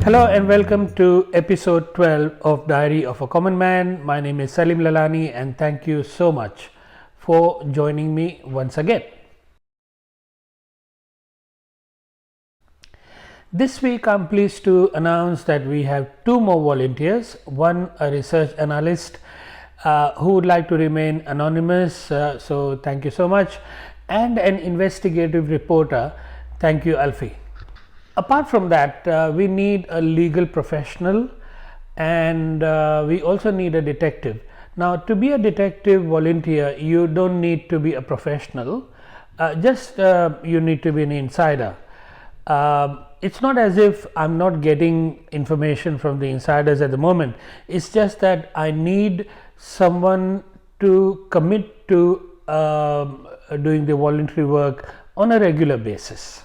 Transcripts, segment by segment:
Hello and welcome to episode 12 of Diary of a Common Man. My name is Salim Lalani and thank you so much for joining me once again. This week I'm pleased to announce that we have two more volunteers, one a research analyst who would like to remain anonymous, so thank you so much, and an investigative reporter. Thank you, Alfie. Apart from that, we need a legal professional and we also need a detective. Now, to be a detective volunteer, you don't need to be a professional, just you need to be an insider. It's not as if I'm not getting information from the insiders at the moment. It's just that I need someone to commit to doing the voluntary work on a regular basis.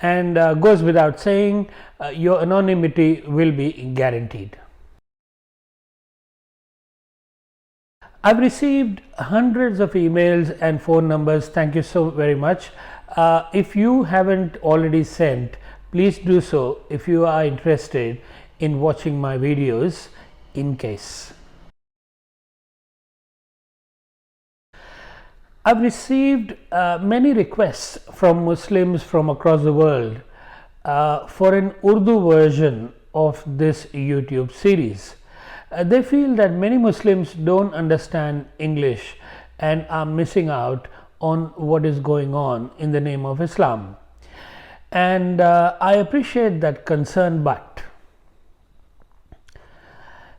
And goes without saying, your anonymity will be guaranteed. I've received hundreds of emails and phone numbers. Thank you so very much. If you haven't already sent, please do so if you are interested in watching my videos in case. I've received many requests from Muslims from across the world for an Urdu version of this YouTube series. They feel that many Muslims don't understand English and are missing out on what is going on in the name of Islam. And I appreciate that concern, but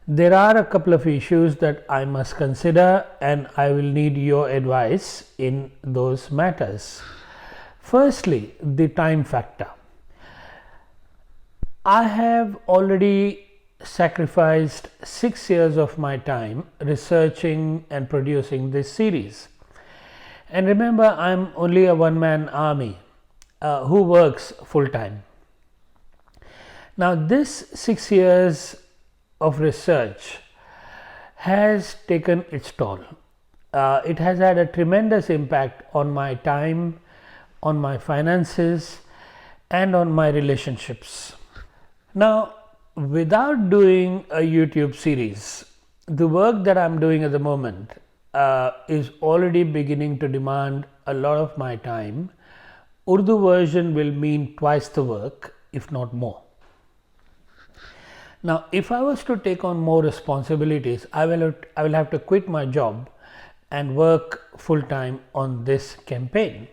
there are a couple of issues that I must consider and I will need your advice in those matters. Firstly, the time factor. I have already sacrificed 6 years of my time researching and producing this series. And remember, I'm only a one-man army who works full-time. Now, this 6 years of research has taken its toll. It has had a tremendous impact on my time, on my finances, and on my relationships. Now, without doing a YouTube series, the work that I'm doing at the moment is already beginning to demand a lot of my time. Urdu version will mean twice the work, if not more. Now, if I was to take on more responsibilities, I will have to quit my job and work full time on this campaign.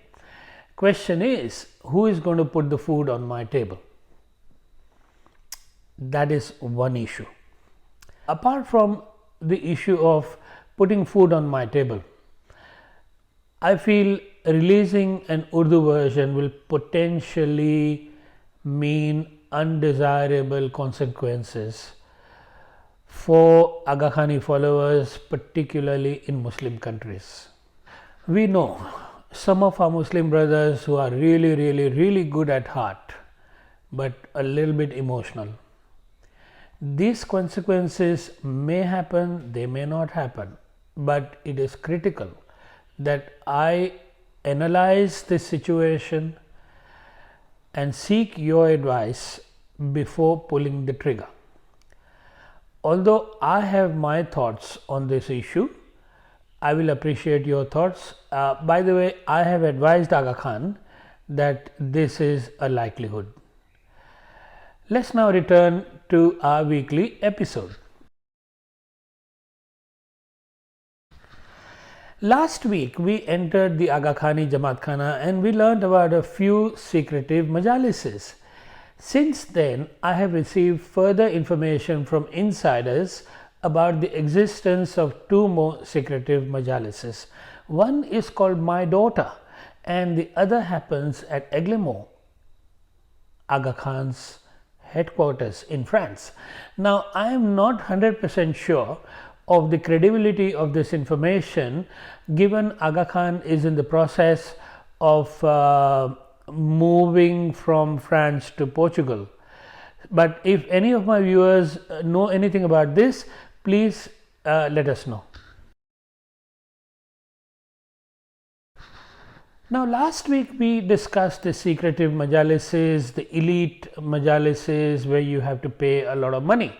Question is, who is going to put the food on my table? That is one issue. Apart from the issue of putting food on my table, I feel releasing an Urdu version will potentially mean undesirable consequences for Aga Khani followers, particularly in Muslim countries. We know some of our Muslim brothers who are really good at heart, but a little bit emotional. These consequences may happen, they may not happen, but it is critical that I analyze this situation and seek your advice before pulling the trigger. Although I have my thoughts on this issue, I will appreciate your thoughts. By the way, I have advised Aga Khan that this is a likelihood. Let's now return to our weekly episode. Last week we entered the Aga Khani Jamaat Khana and we learned about a few secretive majalises. Since then, I have received further information from insiders about the existence of two more secretive majalises. One is called My Daughter and the other happens at Aiglemont, Aga Khan's headquarters in France. Now, I am not 100% sure of the credibility of this information, given Aga Khan is in the process of moving from France to Portugal. But if any of my viewers know anything about this, please let us know. Now, last week we discussed the secretive majalises, the elite majalises where you have to pay a lot of money.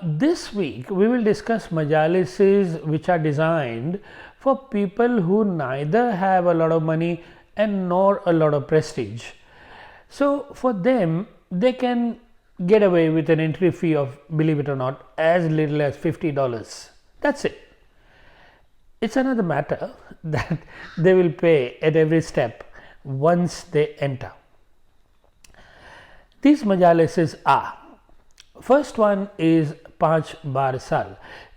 This week we will discuss majalises which are designed for people who neither have a lot of money and nor a lot of prestige. So, for them, they can get away with an entry fee of, believe it or not, as little as $50. That's it. It's another matter that they will pay at every step once they enter. These majalises are, first one is Panch Bar Sal.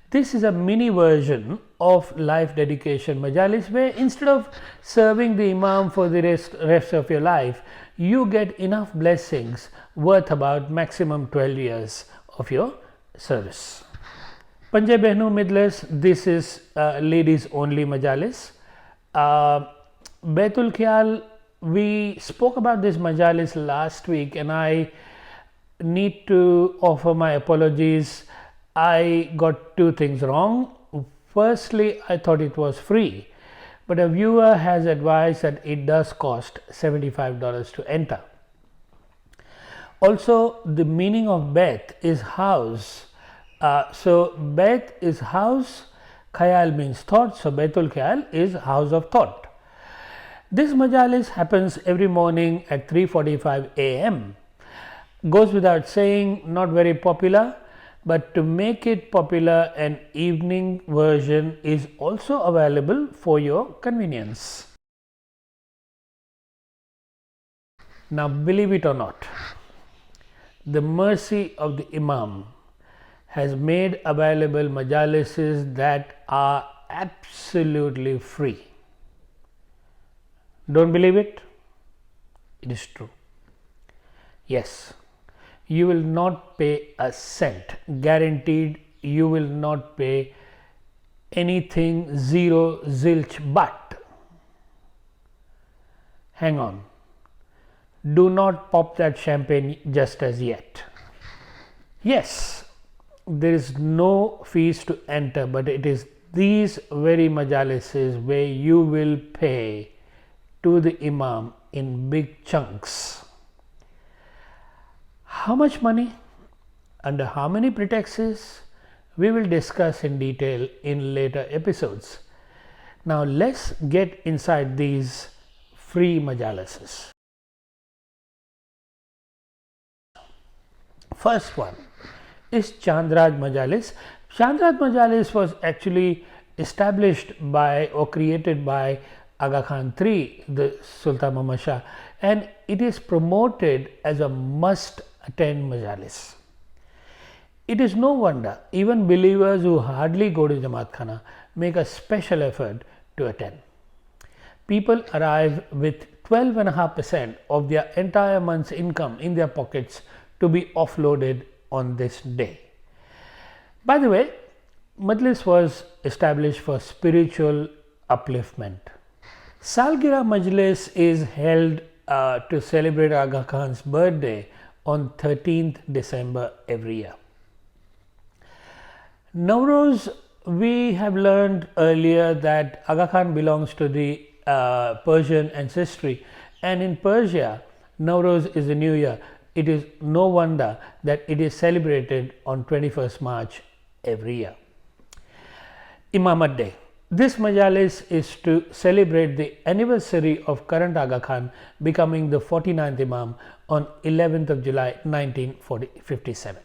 This is a mini version of life dedication majalis, where instead of serving the Imam for the rest of your life, you get enough blessings worth about maximum 12 years of your service. Panjay Behnu Midlas, this is ladies only majalis. Baitul Khayal, we spoke about this majalis last week and I need to offer my apologies. I got two things wrong. Firstly, I thought it was free, but a viewer has advised that it does cost $75 to enter. Also, the meaning of Bait is house. So, Bait is house, Khayal means thought, so Baitul Khayal is house of thought. This majalis happens every morning at 3:45 a.m. Goes without saying, not very popular, but to make it popular, an evening version is also available for your convenience. Now, believe it or not, the mercy of the Imam has made available majalises that are absolutely free. Don't believe it? It is true. Yes, you will not pay a cent, guaranteed. You will not pay anything, zero, zilch, but hang on, do not pop that champagne just as yet. Yes, there is no fees to enter, but it is these very majalises where you will pay to the Imam in big chunks. How much money, under how many pretexts, we will discuss in detail in later episodes. Now, let's get inside these free majalises. First one is Chandraj Majalis. Chandraj Majalis was actually established by or created by Aga Khan III, the Sultan Muhammad Shah, and it is promoted as a must attend majalis. It is no wonder even believers who hardly go to Jamaat Khana make a special effort to attend. People arrive with 12.5% of their entire month's income in their pockets to be offloaded on this day. By the way, Majlis was established for spiritual upliftment. Salgira Majlis is held to celebrate Aga Khan's birthday on 13th December every year. Nowruz, we have learned earlier that Aga Khan belongs to the Persian ancestry, and in Persia, Nowruz is the new year. It is no wonder that it is celebrated on 21st March every year. Imamat Day. This majalis is to celebrate the anniversary of current Aga Khan becoming the 49th Imam on 11th of July 1957.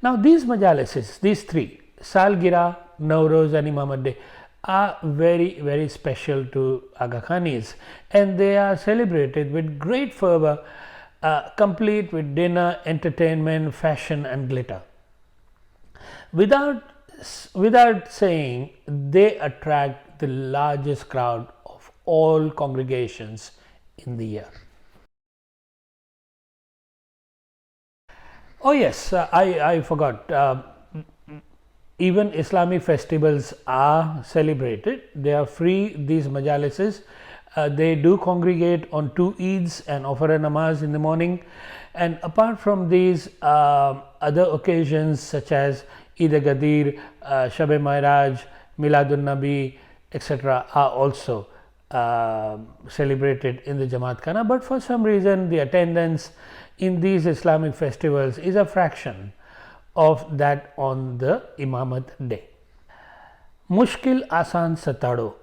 Now, these majalises, these three, Salgira, Nowruz and Imamat Day, are very, very special to Aga Khanis, and they are celebrated with great fervor, complete with dinner, entertainment, fashion and glitter. Without saying, they attract the largest crowd of all congregations in the year. Oh yes, I forgot. Even Islamic festivals are celebrated. They are free, these majalises. They do congregate on two Eids and offer a namaz in the morning. And apart from these, other occasions such as Eid-e-Ghadir, Shab-e-Mairaj, Miladun Nabi, etc. are also celebrated in the Jamaat Khana, but for some reason the attendance in these Islamic festivals is a fraction of that on the Imamat day. Mushkil Asan Satado.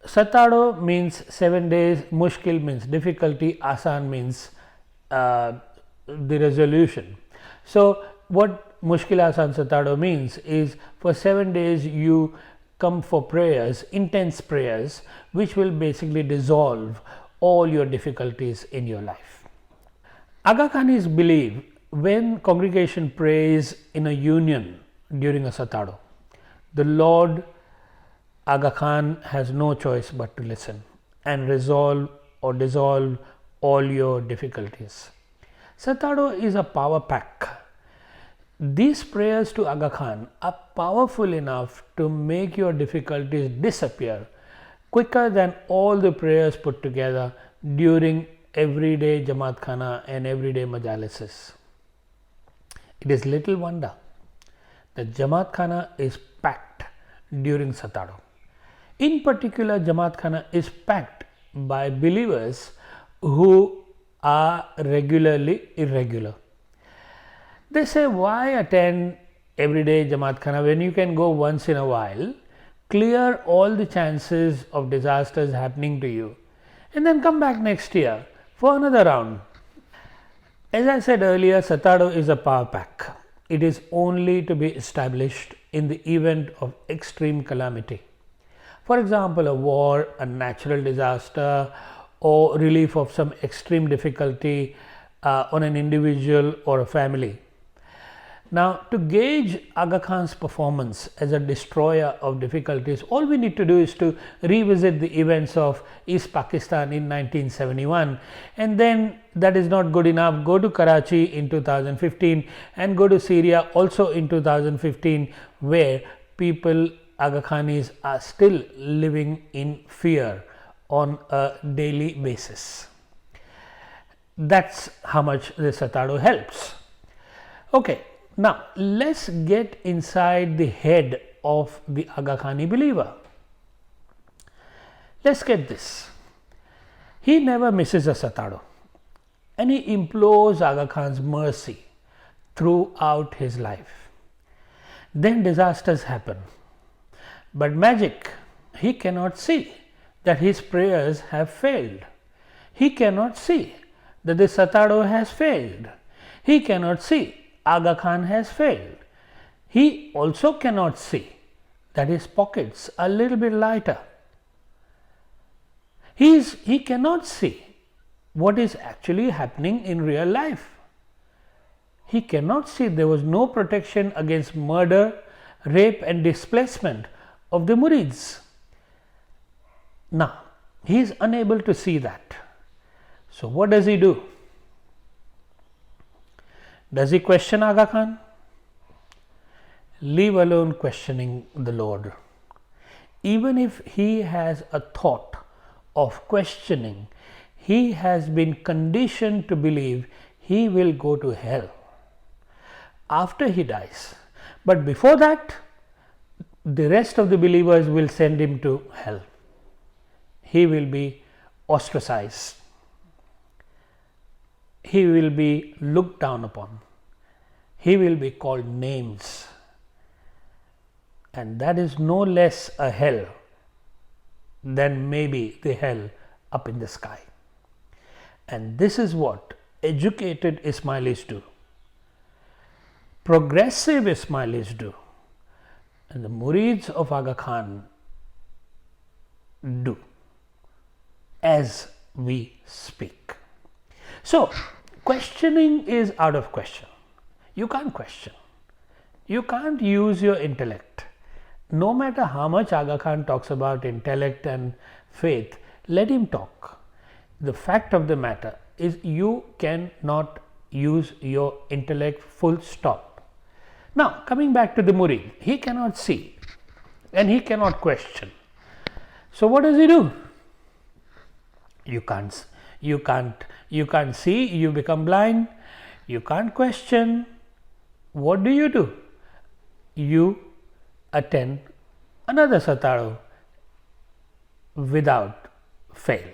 Satado means 7 days, Mushkil means difficulty, Asan means the resolution. So, what Mushkil Asan Satado means is for 7 days you come for prayers, intense prayers, which will basically dissolve all your difficulties in your life. Aga Khanis believe when congregation prays in a union during a Satado, the Lord Aga Khan has no choice but to listen and resolve or dissolve all your difficulties. Satado is a power pack. These prayers to Aga Khan are powerful enough to make your difficulties disappear quicker than all the prayers put together during everyday Jamaat Khana and everyday majalises. It is little wonder that Jamaat Khana is packed during Satado. In particular, Jamaat Khana is packed by believers who are regularly irregular. They say, why attend everyday Jamaat Khana when you can go once in a while, clear all the chances of disasters happening to you, and then come back next year for another round. As I said earlier, Satado is a power pack. It is only to be established in the event of extreme calamity. For example, a war, a natural disaster, or relief of some extreme difficulty on an individual or a family. Now, to gauge Aga Khan's performance as a destroyer of difficulties, all we need to do is to revisit the events of East Pakistan in 1971, and then that is not good enough. Go to Karachi in 2015 and go to Syria also in 2015, where people, Aga Khanis, are still living in fear on a daily basis. That's how much the Satado helps. Okay. Now, let's get inside the head of the Aga Khani believer. Let's get this. He never misses a Satado and he implores Aga Khan's mercy throughout his life. Then disasters happen, but magic, he cannot see that his prayers have failed. He cannot see that the Satado has failed. He cannot see Aga Khan has failed. He also cannot see that his pockets are a little bit lighter. He cannot see what is actually happening in real life. He cannot see there was no protection against murder, rape and displacement of the Murids. Now, he is unable to see that. So, what does he do? Does he question Aga Khan? Leave alone questioning the Lord. Even if he has a thought of questioning, he has been conditioned to believe he will go to hell after he dies. But before that, the rest of the believers will send him to hell. He will be ostracized. He will be looked down upon. He will be called names. And that is no less a hell than maybe the hell up in the sky. And this is what educated Ismailis do, progressive Ismailis do, and the Murids of Aga Khan do as we speak. So, questioning is out of question. You can't question. You can't use your intellect. No matter how much Aga Khan talks about intellect and faith, let him talk. The fact of the matter is you cannot use your intellect, full stop. Now, coming back to the Murid, he cannot see and he cannot question. So, what does he do? You can't see, you become blind, you can't question. What do? You attend another Satado without fail.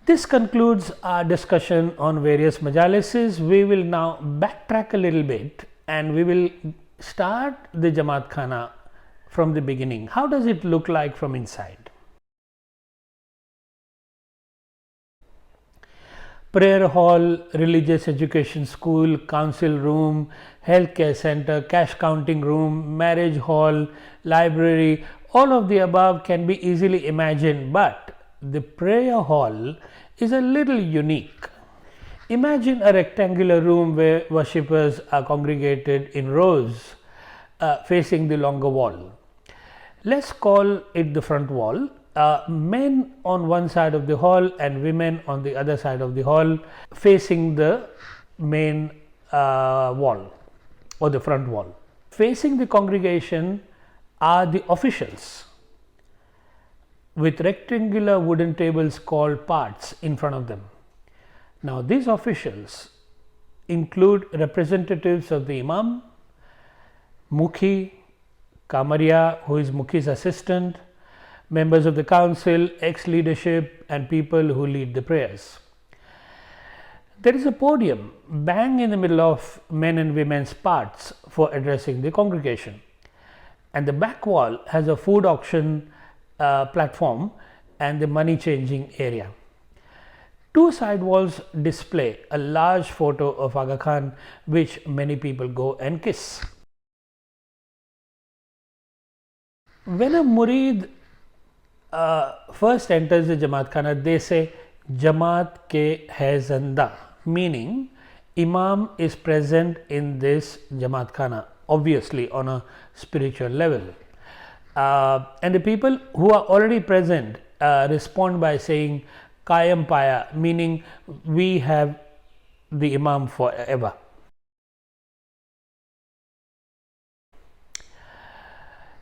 This concludes our discussion on various majalises. We will now backtrack a little bit and we will start the Jamaat Khana from the beginning. How does it look like from inside? Prayer hall, religious education school, council room, healthcare center, cash counting room, marriage hall, library, all of the above can be easily imagined, but the prayer hall is a little unique. Imagine a rectangular room where worshippers are congregated in rows facing the longer wall. Let's call it the front wall. Men on one side of the hall and women on the other side of the hall facing the main wall or the front wall. Facing the congregation are the officials with rectangular wooden tables called parts in front of them. Now these officials include representatives of the Imam, Mukhi, Kamaria, who is Mukhi's assistant, members of the council, ex-leadership and people who lead the prayers. There is a podium bang in the middle of men and women's parts for addressing the congregation, and the back wall has a food auction platform and the money changing area. Two side walls display a large photo of Aga Khan which many people go and kiss. When a murid first enters the Jamaat Khana, they say Jamaat ke hai zanda, meaning Imam is present in this Jamaat Khana, obviously on a spiritual level. And the people who are already present respond by saying Kayam Paya, meaning we have the Imam forever.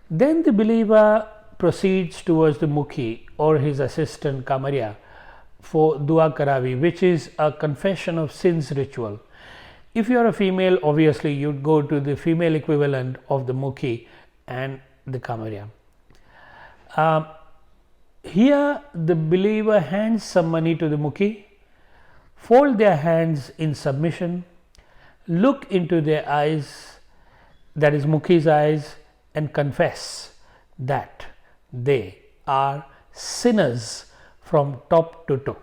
Then the believer proceeds towards the Mukhi or his assistant Kamaria for Dua Karavi, which is a confession of sins ritual. If you are a female, obviously you'd go to the female equivalent of the Mukhi and the Kamaria. Here the believer hands some money to the Mukhi, fold their hands in submission, look into their eyes, that is Mukhi's eyes, and confess that they are sinners from top to toe.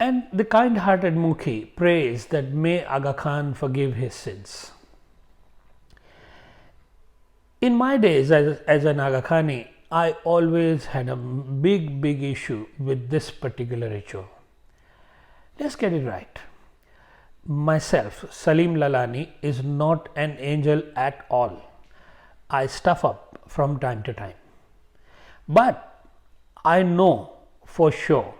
And the kind-hearted Mukhi prays that may Aga Khan forgive his sins. In my days as an Aga Khani, I always had a big issue with this particular ritual. Let's get it right. Myself, Salim Lalani, is not an angel at all. I stuff up from time to time. But I know for sure,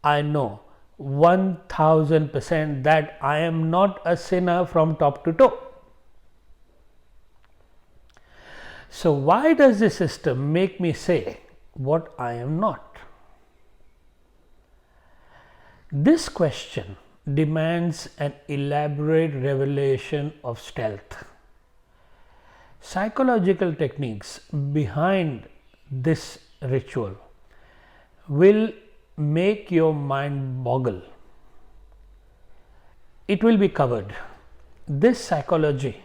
I know 1000% that I am not a sinner from top to toe. So why does the system make me say what I am not? This question demands an elaborate revelation of stealth. Psychological techniques behind this ritual will make your mind boggle. It will be covered. This psychology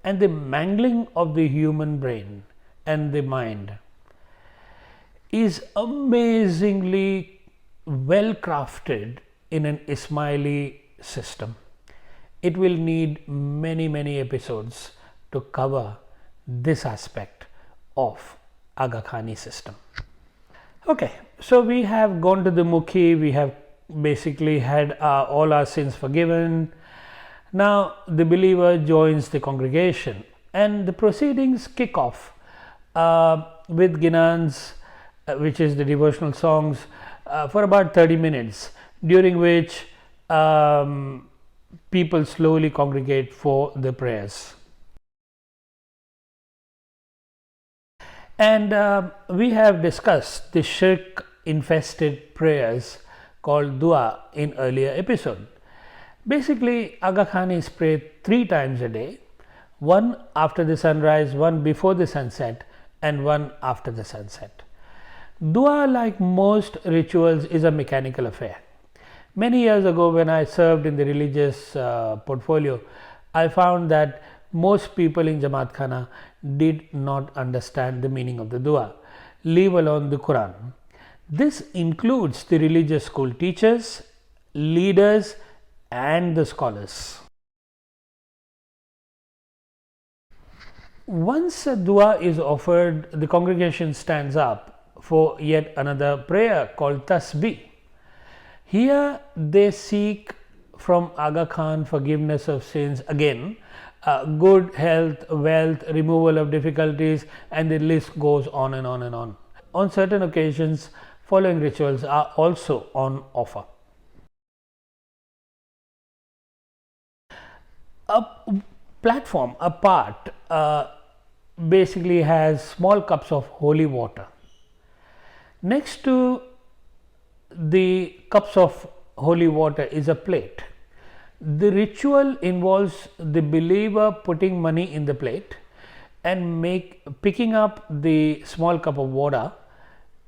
and the mangling of the human brain and the mind is amazingly well crafted in an Ismaili system. It will need many episodes to cover this aspect of Aga Khani system. Okay, so we have gone to the Mukhi, we have basically had all our sins forgiven. Now the believer joins the congregation and the proceedings kick off with Ginans, which is the devotional songs, for about 30 minutes, during which people slowly congregate for the prayers. And we have discussed the shirk infested prayers called dua in earlier episode. Basically, Aga Khanis pray 3 times a day, one after the sunrise, one before the sunset, and one after the sunset. Dua, like most rituals, is a mechanical affair. Many years ago, when I served in the religious portfolio, I found that most people in Jamaat Khana did not understand the meaning of the dua, leave alone the Quran. This includes the religious school teachers, leaders, and the scholars. Once a dua is offered, the congregation stands up for yet another prayer called tasbih. Here they seek from Aga Khan forgiveness of sins again, good health, wealth, removal of difficulties, and the list goes on and on and on. On certain occasions, following rituals are also on offer. A platform, a part, basically has small cups of holy water. Next to the cups of holy water is a plate. The ritual involves the believer putting money in the plate and picking up the small cup of water,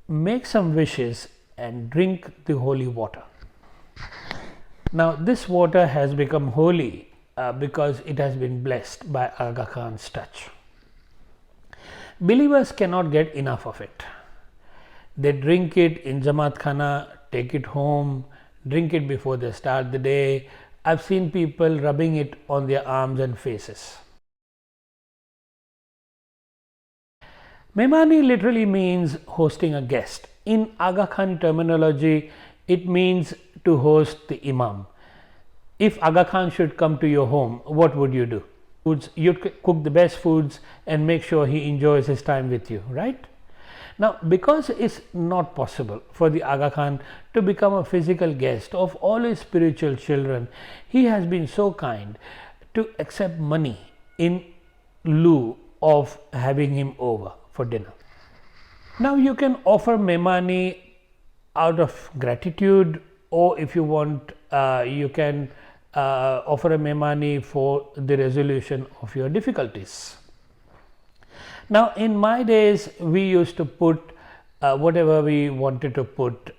make some wishes and drink the holy water. Now this water has become holy because it has been blessed by Aga Khan's touch. Believers cannot get enough of it. They drink it in Jamaat Khana, take it home, drink it before they start the day. I've seen people rubbing it on their arms and faces. Mehmani literally means hosting a guest. In Aga Khani terminology, it means to host the Imam. If Aga Khan should come to your home, what would you do? You'd cook the best foods and make sure he enjoys his time with you, right? Now, because it's not possible for the Aga Khan to become a physical guest of all his spiritual children, he has been so kind to accept money in lieu of having him over for dinner. Now, you can offer mehmani out of gratitude, or if you want, you can offer a mehmani for the resolution of your difficulties. Now, in my days, we used to put whatever we wanted to put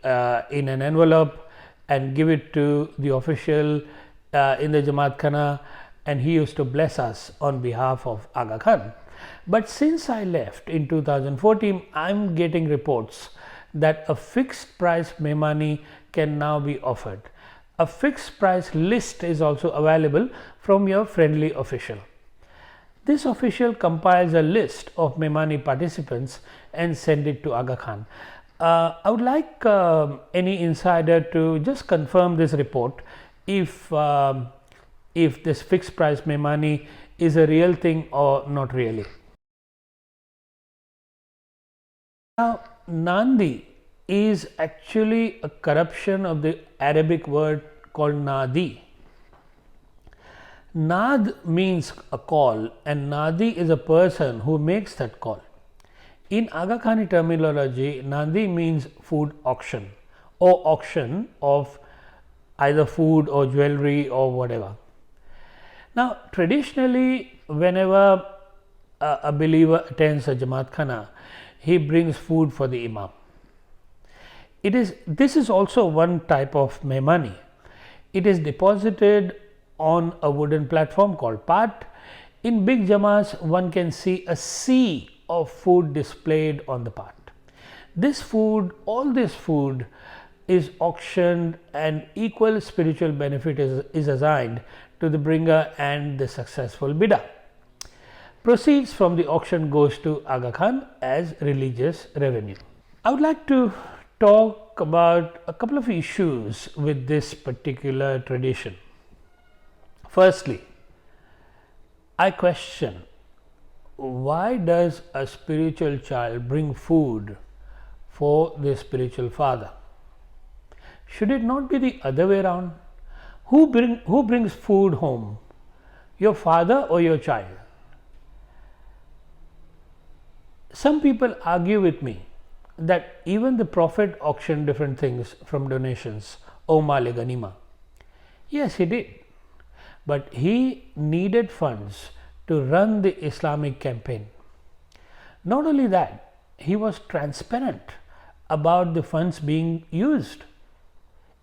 in an envelope and give it to the official in the Jamaat Khana, and he used to bless us on behalf of Aga Khan. But since I left in 2014, I'm getting reports that a fixed price mehmani can now be offered. A fixed price list is also available from your friendly official. This official compiles a list of mehmani participants and send it to Aga Khan. I would like any insider to just confirm this report if this fixed price mehmani is a real thing or not really. Now, Nandi is actually a corruption of the Arabic word called Nadi. Nad means a call, and Nadi is a person who makes that call. In Aga Khani terminology, Nadi means food auction or auction of either food or jewelry or whatever. Now, traditionally, whenever a believer attends a Jamaat Khana, he brings food for the Imam. This is also one type of mehmani. It is deposited on a wooden platform called pat. In big Jamaats, one can see a sea of food displayed on the pat. All this food is auctioned, and equal spiritual benefit is assigned to the bringer and the successful bidder. Proceeds from the auction goes to Aga Khan as religious revenue. I would like to talk about a couple of issues with this particular tradition. Firstly, I question, why does a spiritual child bring food for the spiritual father? Should it not be the other way around? Who brings food home? Your father or your child? Some people argue with me that even the Prophet auctioned different things from donations, O Male Ganima. Yes, he did. But he needed funds to run the Islamic campaign. Not only that, he was transparent about the funds being used.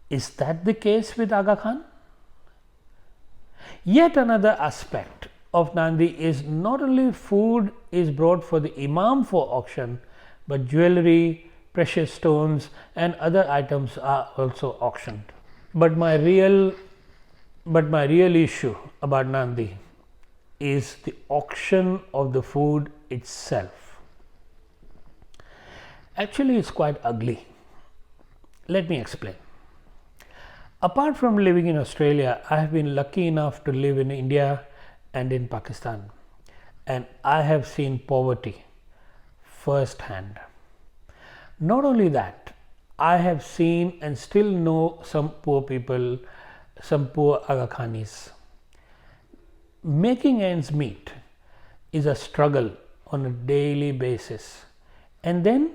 Is that the case with Aga Khan? Yet another aspect of Nandi is not only food is brought for the Imam for auction, but jewelry, precious stones and other items are also auctioned. But my real issue about Nandi is the auction of the food itself. Actually, it's quite ugly. Let me explain. Apart from living in Australia, I have been lucky enough to live in India and in Pakistan, and I have seen poverty firsthand. Not only that, I have seen and still know some poor people, some poor Aga Khanis. Making ends meet is a struggle on a daily basis, and then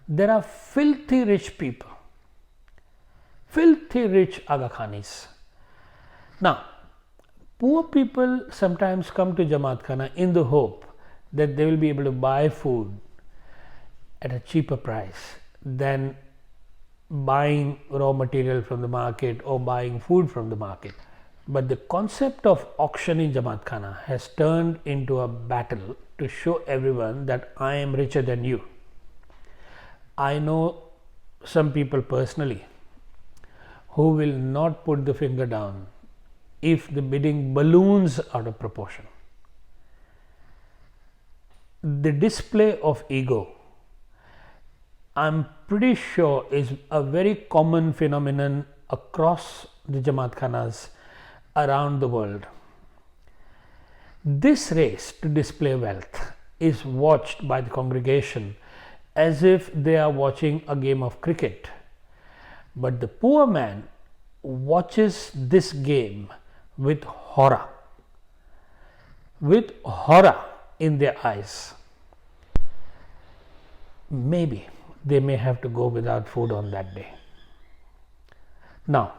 there are filthy rich people, filthy rich Aga Khanis. Now, poor people sometimes come to Jamaat Khana in the hope that they will be able to buy food at a cheaper price than buying raw material from the market or buying food from the market. But the concept of auction in Jamaat Khana has turned into a battle to show everyone that I am richer than you. I know some people personally who will not put the finger down if the bidding balloons out of proportion. The display of ego, I'm pretty sure, is a very common phenomenon across the Jamaat Khanas around the world. This race to display wealth is watched by the congregation as if they are watching a game of cricket. But the poor man watches this game with horror in their eyes. Maybe they may have to go without food on that day. Now,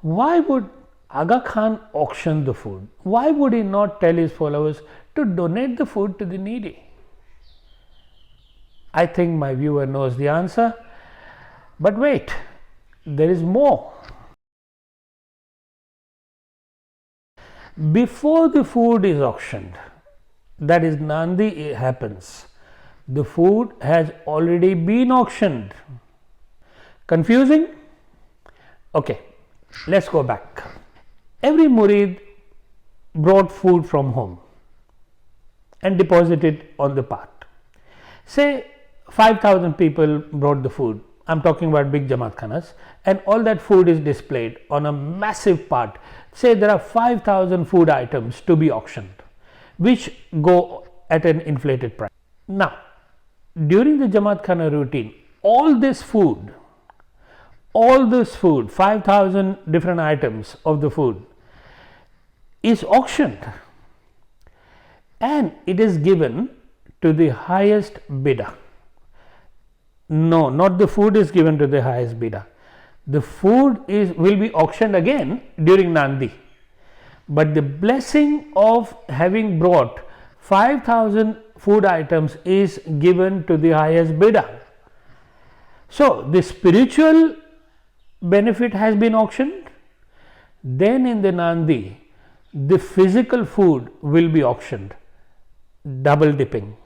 why would Aga Khan auction the food? Why would he not tell his followers to donate the food to the needy? I think my viewer knows the answer, but wait, there is more. Before the food is auctioned, that is Nandi happens, the food has already been auctioned. Confusing? Okay, let's go back. Every murid brought food from home and deposited on the path. Say 5,000 people brought the food. I'm talking about big Jamaat Khanas, and all that food is displayed on a massive part. Say there are 5,000 food items to be auctioned, which go at an inflated price. Now, during the Jamaat Khana routine, all this food, 5,000 different items of the food is auctioned, and it is given to the highest bidder. No, not the food is given to the highest bidder. The food will be auctioned again during Nandi, but the blessing of having brought 5,000 food items is given to the highest bidder. So, the spiritual benefit has been auctioned. Then in the Nandi, the physical food will be auctioned, double dipping.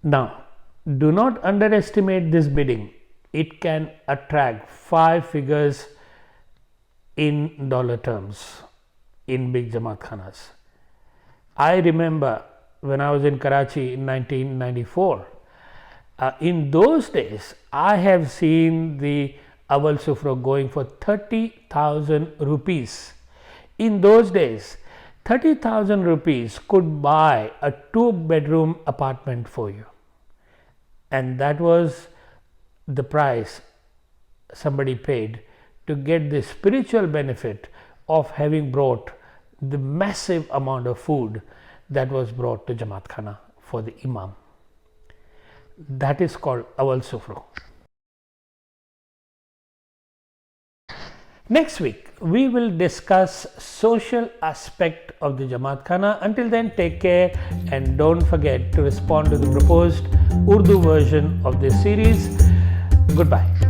Now, do not underestimate this bidding. It can attract 5 figures in dollar terms in big Jamaat Khanas. I remember when I was in Karachi in 1994, in those days I have seen the Awal Sufro going for 30,000 rupees. In those days, 30,000 rupees could buy a 2-bedroom apartment for you, and that was the price somebody paid to get the spiritual benefit of having brought the massive amount of food that was brought to Jamaat Khana for the Imam. That is called Awal Sufro. Next week, we will discuss social aspect of the Jamaat Khana. Until then, take care and don't forget to respond to the proposed Urdu version of this series. Goodbye.